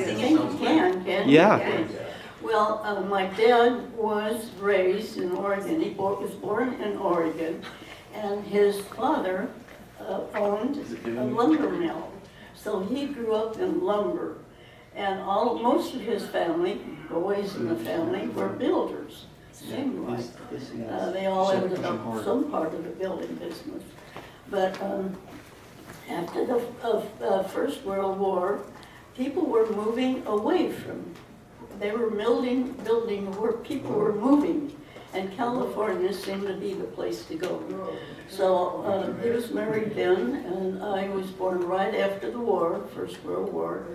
think you can Yeah. you? Okay. Well, my dad was raised in Oregon. He was born in Oregon, and his father owned a lumber mill. So he grew up in lumber, and most of his family, boys in the family, were builders. Seemed like they all ended up some part of the building business. But after the First World War, people were moving away from. They were building where people were moving, and California seemed to be the place to go. So he was married then, and I was born right after the war, First World War,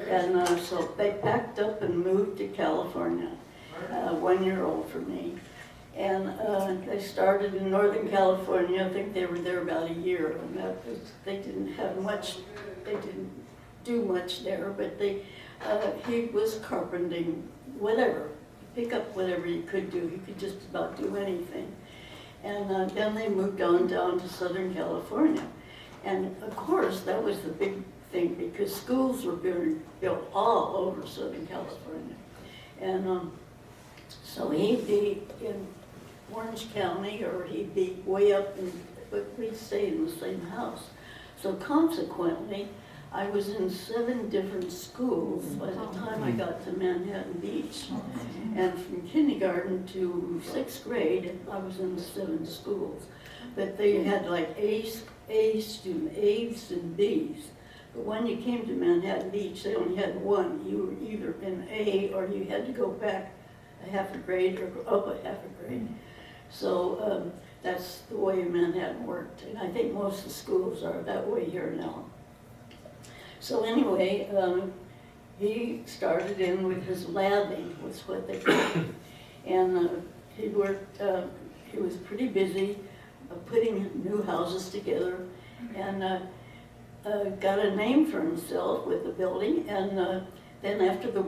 and so they packed up and moved to California, 1 year old for me. And they started in Northern California. I think they were there about a year, and they didn't have much, they didn't do much there, but he was carpenting, whatever. Pick up whatever he could do. He could just about do anything. And then they moved on down to Southern California. And of course, that was the big thing because schools were being built all over Southern California. And so he'd be in Orange County or he'd be way up in, but we'd stay in the same house. So consequently, I was in 7 different schools by the time I got to Manhattan Beach. And from kindergarten to 6th grade, I was in 7 schools. But they had like A's and B's. But when you came to Manhattan Beach, they only had 1. You were either in A or you had to go back a half a grade or go up a half a grade. So that's the way Manhattan worked. And I think most of the schools are that way here now. So anyway, he started in with his lathing, was what they called it. And he worked, he was pretty busy putting new houses together and got a name for himself with the building. And then after the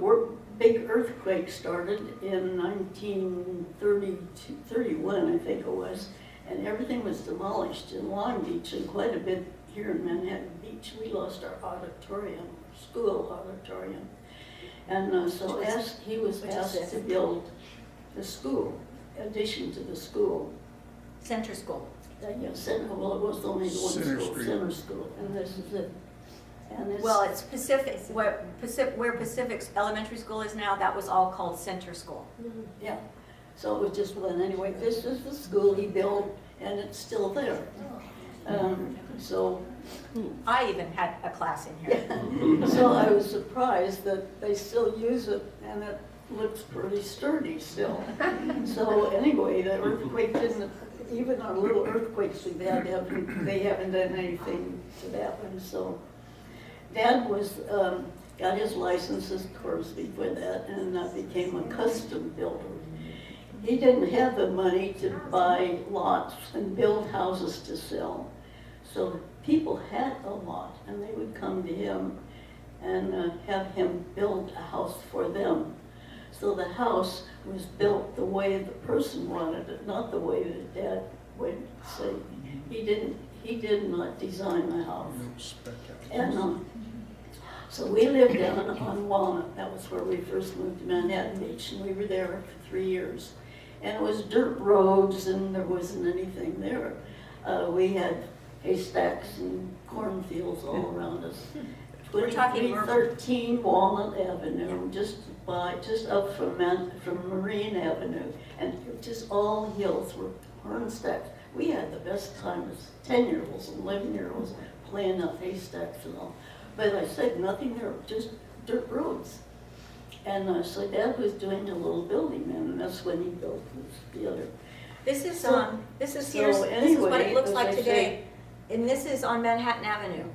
big earthquake started in 1931, I think it was, and everything was demolished in Long Beach and quite a bit here in Manhattan Beach. We lost our auditorium, school auditorium. And so he was asked to build the school, addition to the school. Center School. Well, it was only one school, Center School, and this is it. And Well, it's Pacific, where Pacific's elementary school is now, that was all called Center School. Yeah, so it was just one. Anyway, this is the school he built, and it's still there. So I even had a class in here. So I was surprised that they still use it, and it looks pretty sturdy still. So anyway, the earthquake didn't, even our little earthquakes we've had, they haven't done anything to that one. So Dad got his licenses, of course, before that, and became a custom builder. He didn't have the money to buy lots and build houses to sell. So people had a lot, and they would come to him and have him build a house for them. So the house was built the way the person wanted it, not the way that Dad would say. He did not design the house. And so we lived down on Walnut. That was where we first moved to Manhattan Beach, and we were there for 3 years. And it was dirt roads, and there wasn't anything there. We had haystacks and cornfields all around us. We're talking 13 Walnut Avenue, just up from Marine Avenue, and just all hills were corn stacks. We had the best time as 10-year-olds and 11-year-olds playing up haystacks and all. But I said nothing there, just dirt roads. And so Dad was doing a little building then, and that's when he built the other. This is this is anyway, what it looks like as I today. And this is on Manhattan Avenue.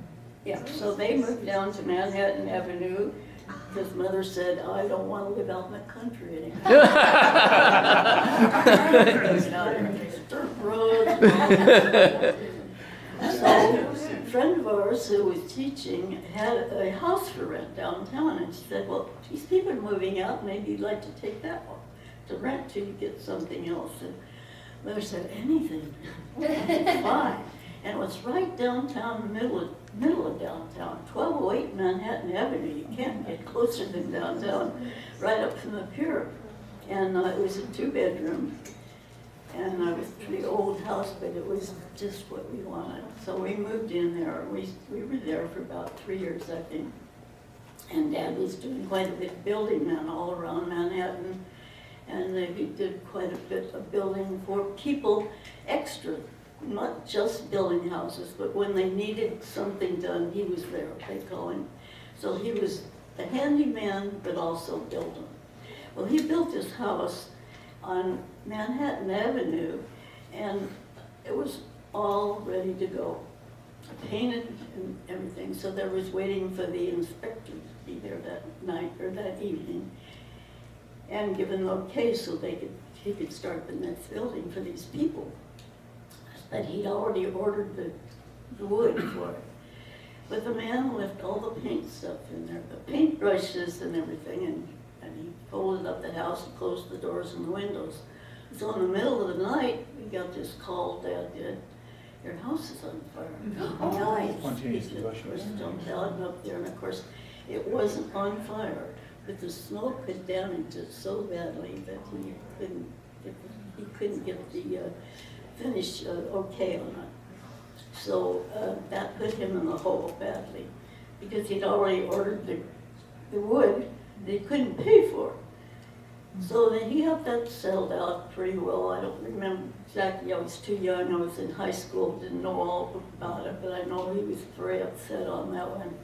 Yeah, so they moved down to Manhattan Avenue. His mother said, I don't want to live out in the country anymore. Dirt roads. So a friend of ours who was teaching had a house for rent downtown, and she said, well, these people are moving out, maybe you'd like to take that one to rent till you get something else. And Mother said, anything, fine. And it was right downtown in the middle of middle of downtown, 1208 Manhattan Avenue. You can't get closer than downtown, right up from the pier. And it was a 2-bedroom. And it was a pretty old house, but it was just what we wanted. So we moved in there. We were there for about 3 years, I think. And Dad was doing quite a bit of building then all around Manhattan. And he did quite a bit of building for people extra, not just building houses, but when they needed something done, he was there, they call him. So he was a handyman, but also builder. Well, he built his house on Manhattan Avenue, and it was all ready to go, painted and everything. So there was waiting for the inspector to be there that night or that evening, and give an okay so he could start the next building for these people. But he'd already ordered the wood for it. But the man left all the paint stuff in there, the paint brushes and everything, and he folded up the house and closed the doors and the windows. So in the middle of the night, we got this call, Dad did, your house is on fire. Oh, nice. Spontaneous combustion. Of course, jumped out and up there, and of course, it wasn't on fire, but the smoke had damaged it so badly that he couldn't get the finish okay on it. So that put him in the hole badly, because he'd already ordered the wood that he couldn't pay for. So then he got that settled out pretty well. I don't remember exactly, I was too young, I was in high school, didn't know all about it, but I know he was very upset on that one.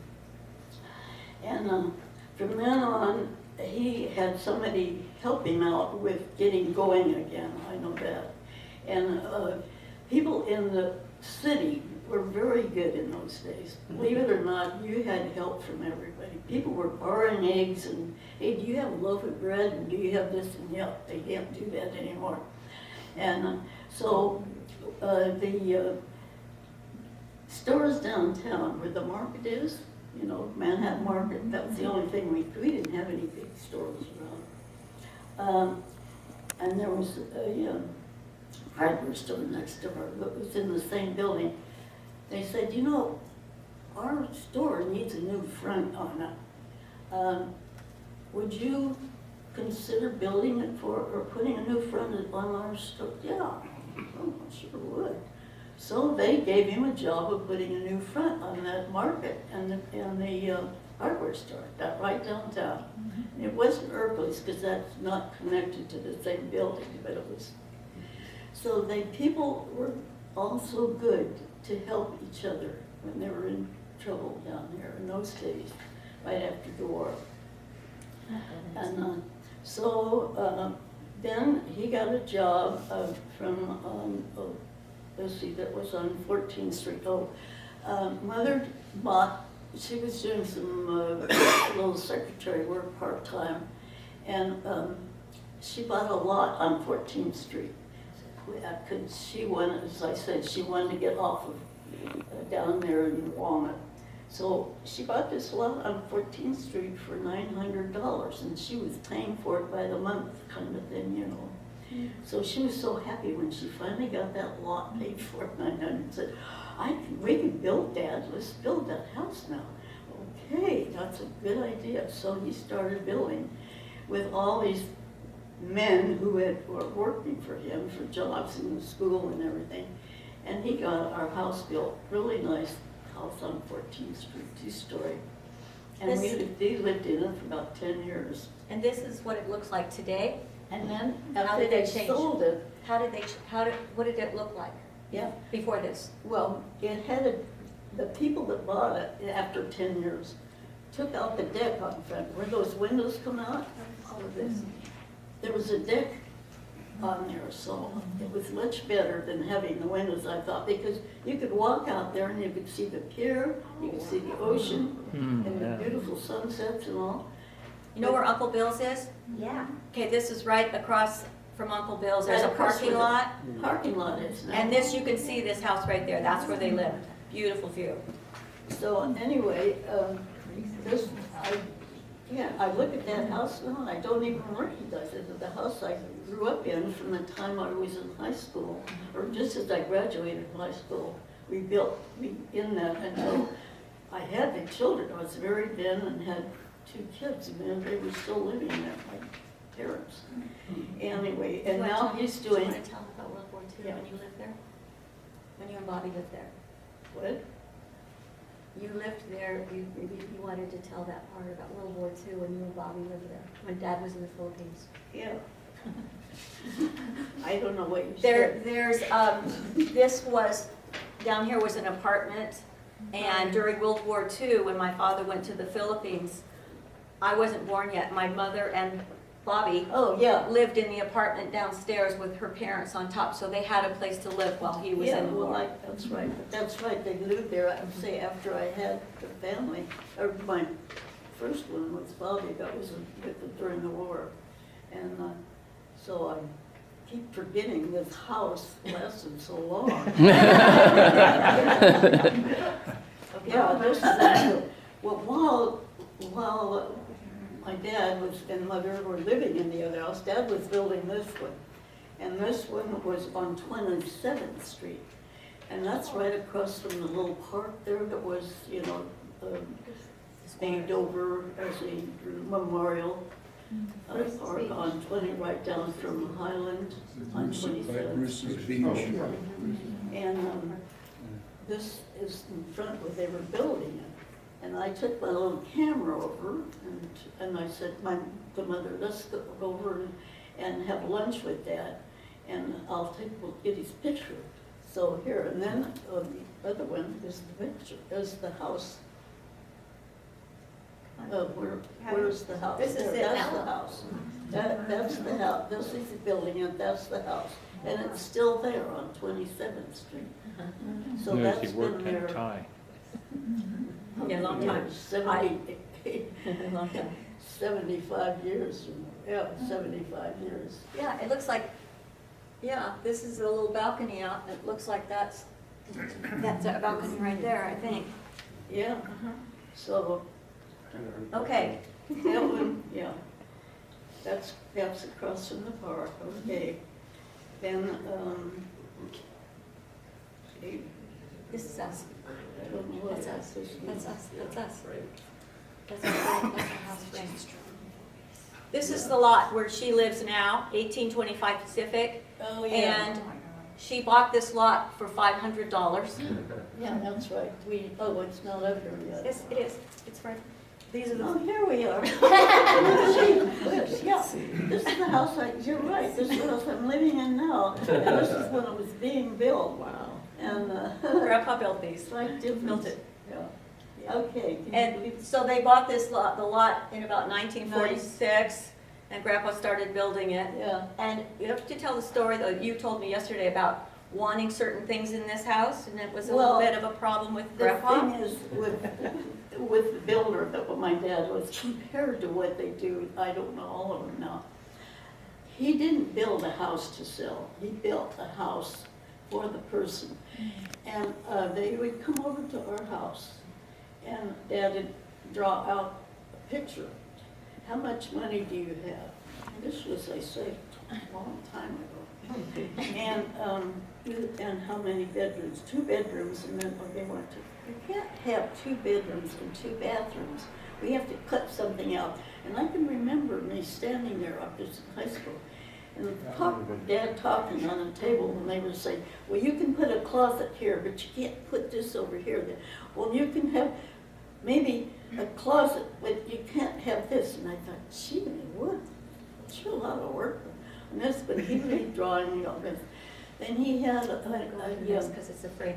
And from then on, he had somebody help him out with getting going again, I know that. And people in the city were very good in those days. Believe it or not, you had help from everybody. People were borrowing eggs and, hey, do you have a loaf of bread? And do you have this? And yeah, they can't do that anymore. And so the stores downtown where the market is, you know, Manhattan Market, that was the only thing we didn't have any big stores around. And there was a hardware store next door that was in the same building. They said, you know, our store needs a new front on it. Would you consider building it or putting a new front on our store? Yeah, oh, I sure would. So they gave him a job of putting a new front on that market and the hardware store, that right downtown. Mm-hmm. It wasn't Erkley's because that's not connected to the same building, but it was. So people were also good to help each other when they were in trouble down there in those days, right after the war. And so then he got a job from, let's see, that was on 14th Street. Mother bought, she was doing some little secretary work part-time, and she bought a lot on 14th Street. Because she wanted, as I said, she wanted to get off of down there in Walnut. So she bought this lot on 14th Street for $900, and she was paying for it by the month kind of thing, you know. So she was so happy when she finally got that lot paid for, $900, said, we can build, Dad, let's build that house now. Okay, that's a good idea. So he started building with all these men who were working for him for jobs in the school and everything. And he got our house built, really nice house on 14th Street, 2-story. And we lived in it for about 10 years. And this is what it looks like today? And then How after did they they change? sold it, What did it look like yeah, before this? well, it had the people that bought it after 10 years took out the deck on front, where those windows come out, all of this. There was a deck on there, so it was much better than having the windows, I thought, because you could walk out there and you could see the pier, you could see the ocean, and the beautiful sunsets and all. You know where Uncle Bill's is? Yeah. Okay, this is right across from Uncle Bill's. There's a Right across parking where lot. the Parking lot is now. And this, you can see this house right there. That's where they lived. Beautiful view. So anyway, I look at that house now and I don't even recognize it. The house I grew up in from the time I was in high school, or just as I graduated high school. We built in that until I had the children. I was married then and had 2 kids, and they were still living there, my parents. Anyway, and now he's Do you doing, want to tell about World War II Yeah. when you lived there? When you and Bobby lived there? what? You lived there, maybe you wanted to tell that part about World War II when you and Bobby lived there, when Dad was in the Philippines. Yeah. I don't know what you There, said. there's, this was, down here was an apartment, and during World War II, when my father went to the Philippines, I wasn't born yet, my mother and Bobby Oh, yeah. lived in the apartment downstairs with her parents on top, so they had a place to live while he was Yeah, in the well, war. that's right. That's right, they lived there, I would say, after I had the family, or my first one was Bobby, that was with during the war. And so I keep forgetting this house lasted so long. Yeah, this is, well, while my dad was and mother were living in the other house, Dad was building this one. And this one was on 27th Street. And that's right across from the little park there that was, you know, named over as a memorial park on 20, right down from Highland on 27th. And this is in front where they were building it. And I took my little camera over and I said to mother, let's go over and have lunch with Dad. And we'll get his picture. So here, and then the other one is the picture, is the house. Where's the house? This is There, it that's now? the house. That's the house. This is the building, and that's the house. And it's still there on 27th Street. So Notice that's he worked been in there. a tie. Yeah, long time. 75 years. Yeah, 75 years. Yeah, it looks like, yeah, this is a little balcony out, it looks like that's a balcony right there, I think. Yeah. So Okay, that one, yeah. That's across from the park. Okay. Then this is us, I don't know what that's us, else is. that's us, that's us. That's our house frame. This is the lot where she lives now, 1825 Pacific, Oh, yeah. and she bought this lot for $500. Yeah, that's right. It's not up here yet. Yes, it is, it's right, these are Oh, the, here we are. Yeah, this is the house, you're right, this is the house I'm living in now. And this is when it was being built. Wow. And, Grandpa built these. it's like different. Built it. Yeah. Okay. Can you And believe- so they bought this lot, the lot in about 1946, and Grandpa started building it. Yeah. And you have to tell the story that you told me yesterday about wanting certain things in this house, and it was a little Well, bit of a problem with The Grandpa. thing is, with the builder, that what my dad was, compared to what they do, I don't know all of them now. He didn't build a house to sell. He built a house for the person. And they would come over to our house, and Dad would draw out a picture. How much money do you have? And this was, I say, a long time ago. And how many bedrooms? 2 bedrooms, and then they went to, you can't have 2 bedrooms and 2 bathrooms. We have to cut something out. And I can remember me standing there up in high school, and Dad talking on a table, and they would say, well, you can put a closet here, but you can't put this over here. Well, you can have maybe a closet, but you can't have this. And I thought, gee, what? It's a lot of work. And this, but he was drawing all this. Then he had Yes, because it's afraid,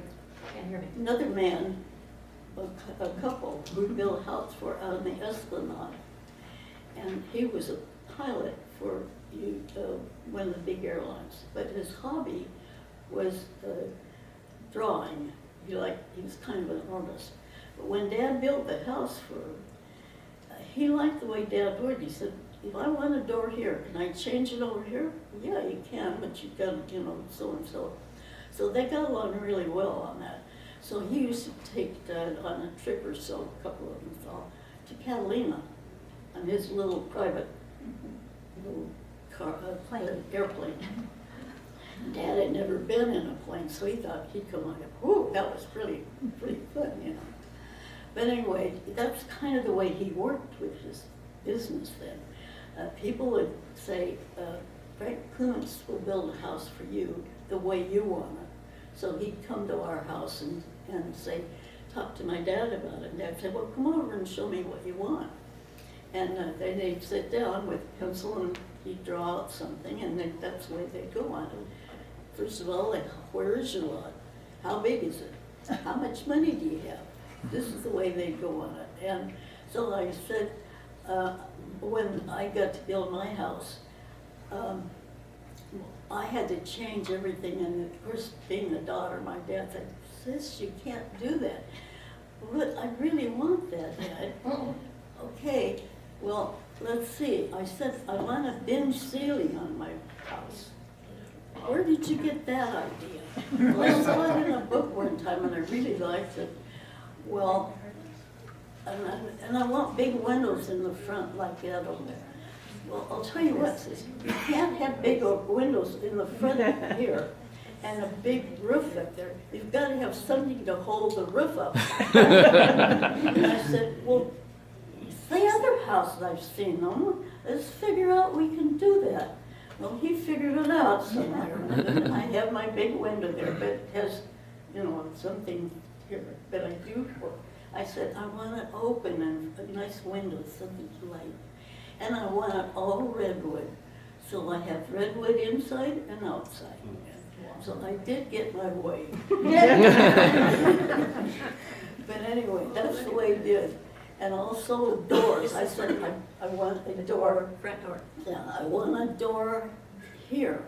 can't hear me. another man, a couple, who built a house for out on the Esplanade. And he was a pilot for one of the big airlines. But his hobby was drawing. He was kind of an artist. But when Dad built the house for him, he liked the way Dad worked. He said, if I want a door here, can I change it over here? Yeah, you can, but you've got, so and so. So they got along really well on that. So he used to take Dad on a trip or so, a couple of them all, to Catalina on his little private little car, airplane. Dad had never been in a plane, so he thought he'd come on. Whew, that was pretty fun, But anyway, that's kind of the way he worked with his business then. People would say, Frank Koontz will build a house for you the way you want it. So he'd come to our house and say, talk to my dad about it. And Dad said, well, come over and show me what you want. And then they'd sit down with a pencil and he'd draw out something, and then that's the way they'd go on it. First of all, like, where is your lot? How big is it? How much money do you have? This is the way they'd go on it. And so like I said, when I got to build my house, I had to change everything, and of course, being the daughter, my dad said, sis, you can't do that. But I really want that, Dad. Okay, well, let's see. I said, I want a binge ceiling on my house. Where did you get that idea? Well, I saw it in a book one time, and I really liked it. Well, and I want big windows in the front like that over there. Well, I'll tell you what, sis, you can't have big windows in the front here and a big roof up there. You've got to have something to hold the roof up. And I said, well, the other houses I've seen them, let's figure out we can do that. Well, he figured it out somewhere. I have my big window there, but it has, you know, something here. But I do, I said, I want it open and a nice window, something light. And I want it all redwood. So I have redwood inside and outside. So I did get my way. But anyway, that's the way I did. And also doors. I said, I want a door. Front door. Yeah, I want a door here.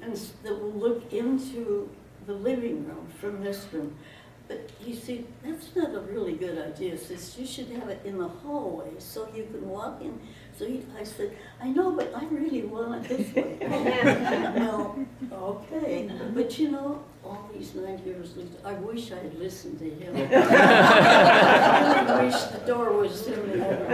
And that will look into the living room from this room. But you see, that's not a really good idea, sis. You should have it in the hallway so you can walk in. So I said, I know, but I really want it this way. Well, okay. But you know, all these 9 years later, I wish I had listened to him. I wish the door was in there.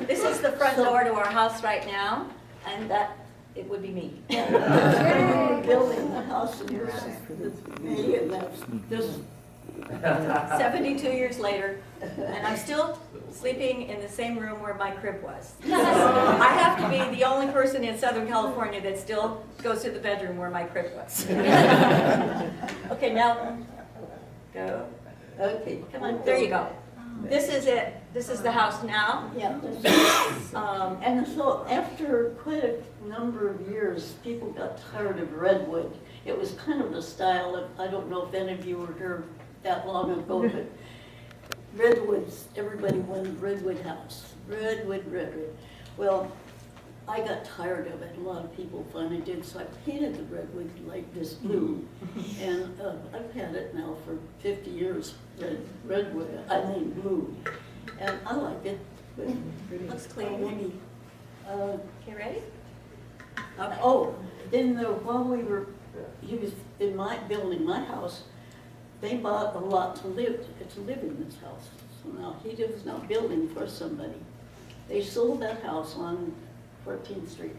This is the front door to our house right now, and that, it would be me. We're building the house and this is me, and that's this. 72 years later, and I'm still sleeping in the same room where my crib was. I have to be the only person in Southern California that still goes to the bedroom where my crib was. Okay, now, go. Okay, Come on, there you go. This is it. This is the house now. yeah. And so after quite a number of years, people got tired of redwood. It was kind of the style of, I don't know if any of you were here that long ago, but redwoods, everybody wanted redwood house. Redwood, redwood. Well, I got tired of it. A lot of people finally did, so I painted the redwood like this blue. And I've had it now for 50 years, redwood, I mean blue. And I like it, but Looks clean. maybe, Okay, ready? Okay. oh, then while he was in my building my house, they bought a lot to live in this house. So now he was not building for somebody. They sold that house on 14th Street.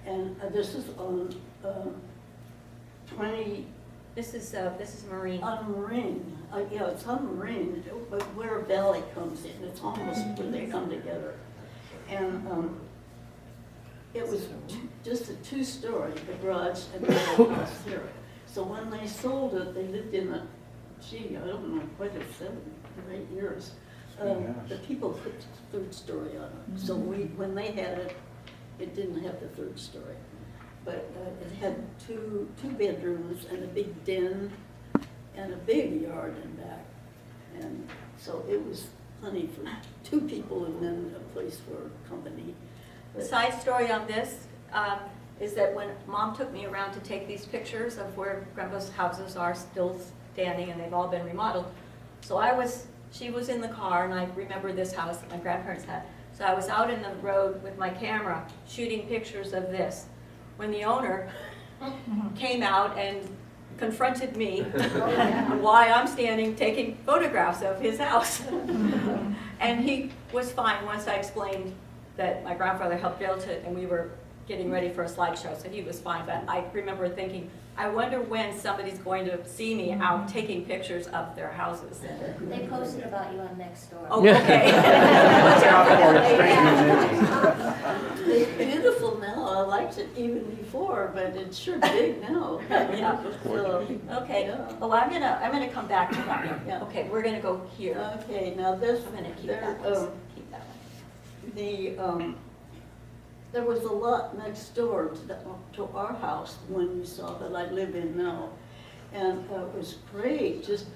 And this is on 20, This is Marine. on Marine. Yeah, it's on Marine, but where Valley comes in, it's almost where they come together. And it was just a 2-story, the garage and the house here. So when they sold it, they lived in a, I don't know, quite a 7 or 8 years. The people put the 3rd story on it. So when they had it, it didn't have the 3rd story. But it had two bedrooms and a big den and a big yard in back. And so it was plenty for 2 people and then a place for company. The side story on this is that when Mom took me around to take these pictures of where Grandpa's houses are still standing and they've all been remodeled. So she was in the car, and I remember this house that my grandparents had. So I was out in the road with my camera shooting pictures of this. When the owner came out and confronted me on why I'm standing taking photographs of his house. And he was fine once I explained that my grandfather helped build it and we were getting ready for a slideshow, so he was fine. But I remember thinking, I wonder when somebody's going to see me out taking pictures of their houses. They posted about you on Nextdoor. Oh, okay. It's beautiful now. I liked it even before, but it's sure big now. Yeah. So, Okay, yeah. well, I'm gonna come back to that one. Yeah. Okay, we're gonna go here. Okay, now this, I'm gonna keep there, that one. Keep that one. there was a lot next door to our house, the one you saw that I live in now. And it was great, just,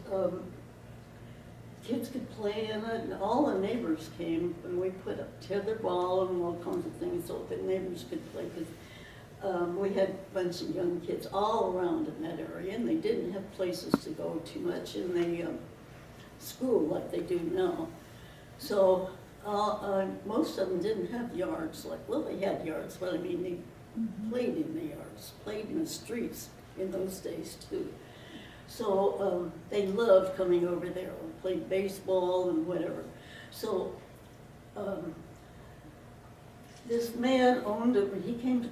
kids could play in it, and all the neighbors came, and we put up tetherball and all kinds of things so the neighbors could play, because we had a bunch of young kids all around in that area, and they didn't have places to go too much in the school like they do now. So most of them didn't have yards, well, they had yards, but I mean, they played in the yards, played in the streets in those days too. So they loved coming over there, and played baseball and whatever. So this man owned it, he came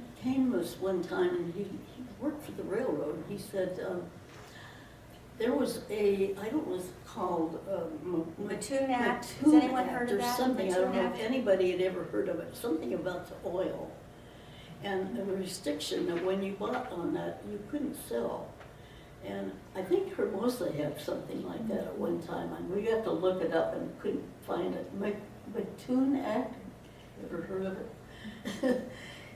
to us one time, and he worked for the railroad. He said there was I don't know what it's called, Mattoon Act. Has Mattoon anyone Act heard of or that? something. I don't know Mattoon if Act? anybody had ever heard of it. Something about the oil, and a restriction that when you bought on that, you couldn't sell. And I think Hermosa had something like that at one time, and we got to look it up and couldn't find it. Mattoon Act, ever heard of it?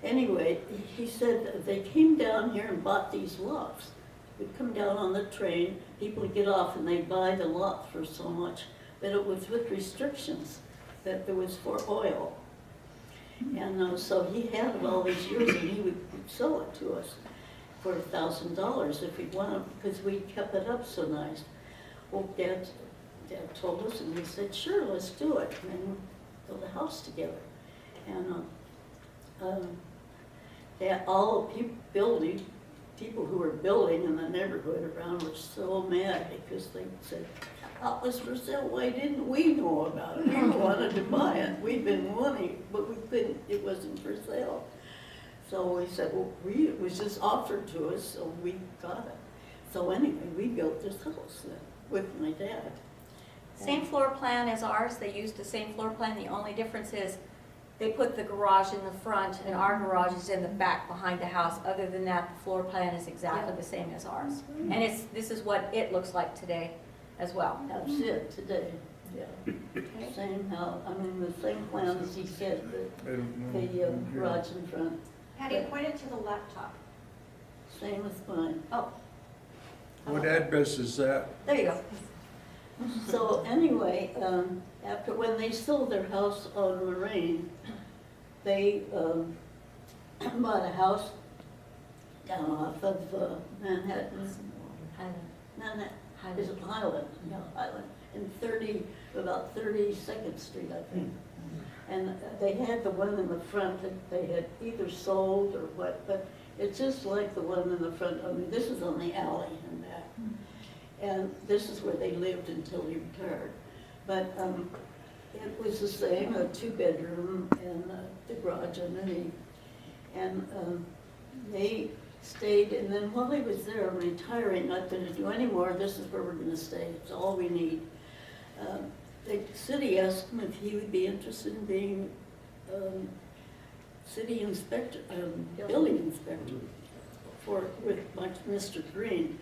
Anyway, he said they came down here and bought these lots. We'd come down on the train, people would get off and they'd buy the lot for so much, but it was with restrictions that there was for oil. And so he had it all these years, and he would sell it to us for $1,000 if we wanted, because we kept it up so nice. Well, Dad told us, and we said, sure, let's do it, and then build a house together. And all the people who were building in the neighborhood around were so mad because they said, that was for sale, why didn't we know about it? We wanted to buy it, we'd been wanting, but we couldn't, it wasn't for sale. So we said, well, it was just offered to us, so we got it. So anyway, we built this house then with my dad. Same floor plan as ours. They used the same floor plan. The only difference is they put the garage in the front and our garage is in the back behind the house. Other than that, the floor plan is exactly the same as ours. And this is what it looks like today as well. That's it today, yeah. Same house, I mean, the same plan as he said, the garage in front, Patty, point it to the laptop. same as mine. Oh, What address is that? there you go. So anyway, after, when they sold their house on Lorraine, they bought a house down off of Manhattan, is it Highland? Yeah, Highland, about 32nd Street, I think. And they had the one in the front that they had either sold or what, but it's just like the one in the front. I mean, this is on the alley and back. And this is where they lived until he retired. But it was the same, a 2-bedroom and the garage underneath. And they stayed, and then while he was there retiring, not going to do any more, this is where we're going to stay. It's all we need. The city asked him if he would be interested in being city inspector, building inspector with Mr. Green.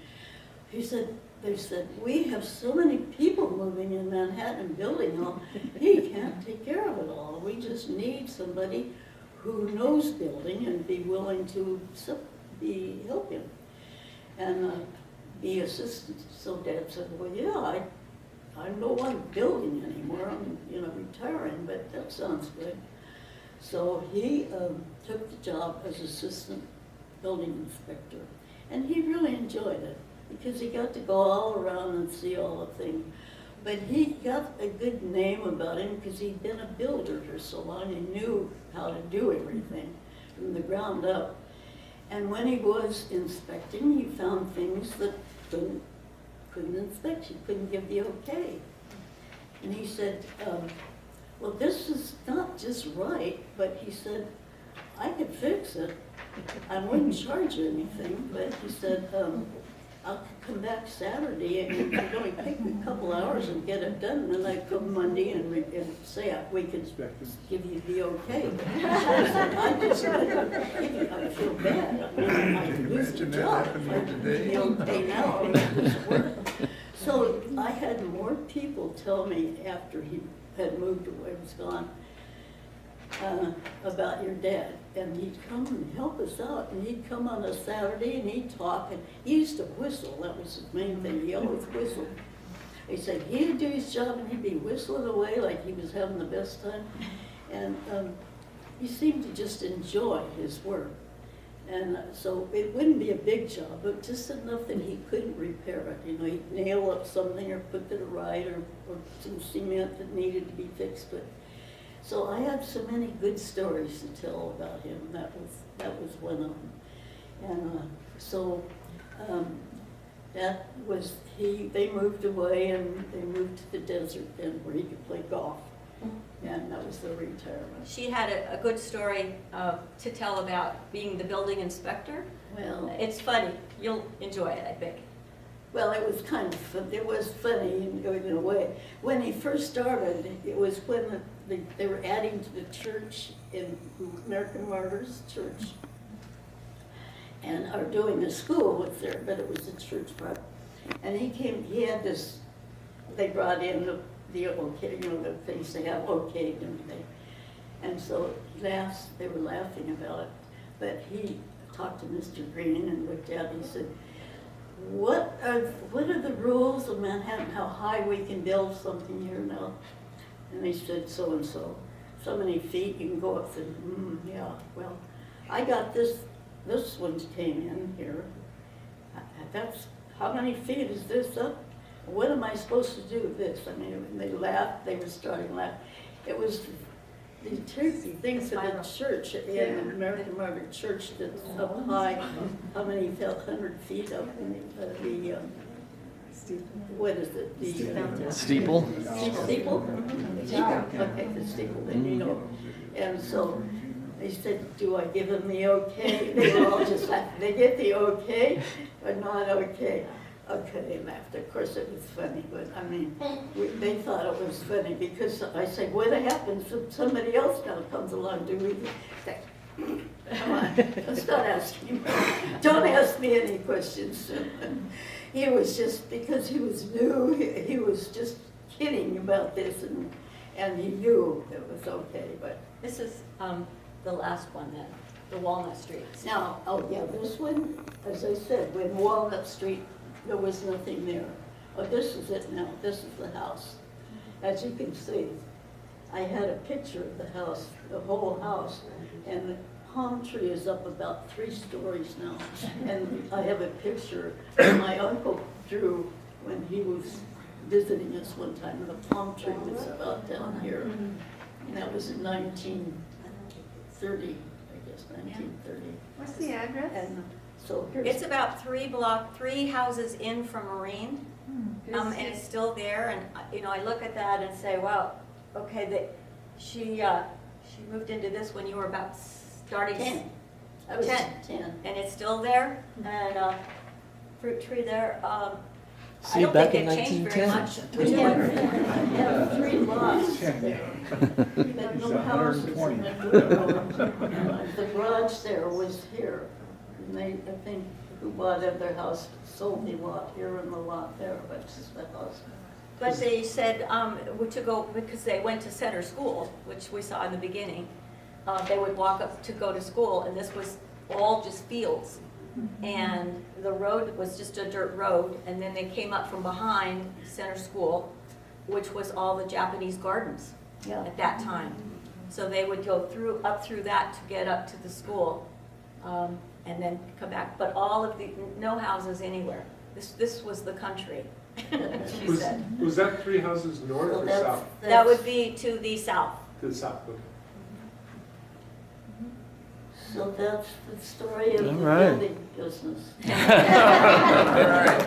They said, we have so many people moving in Manhattan building all, he can't take care of it all. We just need somebody who knows building and be willing to help him and be assistant. So Dad said, well, yeah, I don't want building anymore. I'm, retiring, but that sounds good. So he took the job as assistant building inspector, and he really enjoyed it because he got to go all around and see all the things. But he got a good name about him because he'd been a builder for so long and knew how to do everything from the ground up. And when he was inspecting, he found things that couldn't inspect, he couldn't give the okay. And he said, well, this is not just right, but he said, I could fix it. I wouldn't charge you anything, but he said, I'll come back Saturday and it could only take me a couple hours and get it done. And then I'd come Monday and say, we could give you the okay. I just, I feel bad. I mean, I could lose the Imagine that job. happening If I today. the okay now, I would lose work. So I had more people tell me after he had moved away, was gone, about your dad, and he'd come and help us out, and he'd come on a Saturday and he'd talk, and he used to whistle. That was his main thing. He always whistled. He said he'd do his job and he'd be whistling away like he was having the best time, and he seemed to just enjoy his work. And so it wouldn't be a big job, but just enough that he couldn't repair it. You know, he'd nail up something or put it right, or some cement that needed to be fixed. But so I had so many good stories to tell about him. That was one of them. And that was they moved away and they moved to the desert then where he could play golf. And that was their retirement. She had a good story to tell about being the building inspector. Well, It's funny. You'll enjoy it, I think. well, it was kind of fun. It was funny in a way. When he first started, it was when they were adding to the church in American Martyrs Church, and are doing the school was there, but it was a church part. And he came. He had this. They brought in the okay, you know, the things they have okay and everything. And so they were laughing about it. But he talked to Mr. Green and looked at it and he said, what are the rules of Manhattan, how high we can build something here now? And they said so and so. So many feet you can go up to, yeah, well, I got this one came in here. That's, how many feet is this up? What am I supposed to do with this? I mean, when they laughed, they were starting to laugh. It was the things in the church, in the American Martyr Church that's up high, how many felt 100 feet up in what is it? The Steeple? Steeple? Okay, the steeple, then you know. And so they said, do I give them the okay? They were all just like, they get the okay or not okay? Okay, they laughed. Of course, it was funny, but I mean, they thought it was funny because I said, what happens if somebody else now comes along? Do we say, come on, let's not ask him. Don't ask me any questions. He was just, because he was new, he was just kidding about this, and he knew it was okay, but. This is the last one then, the Walnut Street. Now, oh yeah, this one, as I said, when Walnut Street, there was nothing there. Oh, this is it now. This is the house. As you can see, I had a picture of the house, the whole house, and the palm tree is up about 3 stories now. And I have a picture my uncle drew when he was visiting us one time, and the palm tree was about down here. And that was in 1930, I guess, 1930. What's the address? And so here's. It's about 3 houses in from Marine, and it's still there. And you know, I look at that and say, wow, okay, she moved into this when you were about starting 10. I was 10. and it's still there. And fruit tree there. I See, don't back think in it changed very much. 1910. We have 3 lots there. We had no houses in the The garage there was here. And I think who bought their house sold the lot here and the lot there, but it's the house. But they said to go, because they went to center school, which we saw in the beginning, they would walk up to go to school, and this was all just fields. And the road was just a dirt road, and then they came up from behind center school, which was all the Japanese gardens Yeah. at that time. So they would go up through that to get up to the school, and then come back. But no houses anywhere. This was the country, she said. Was that 3 houses north So or that's- south? That would be to the south. To the south, okay. So that's the story of the All right. building business. All right.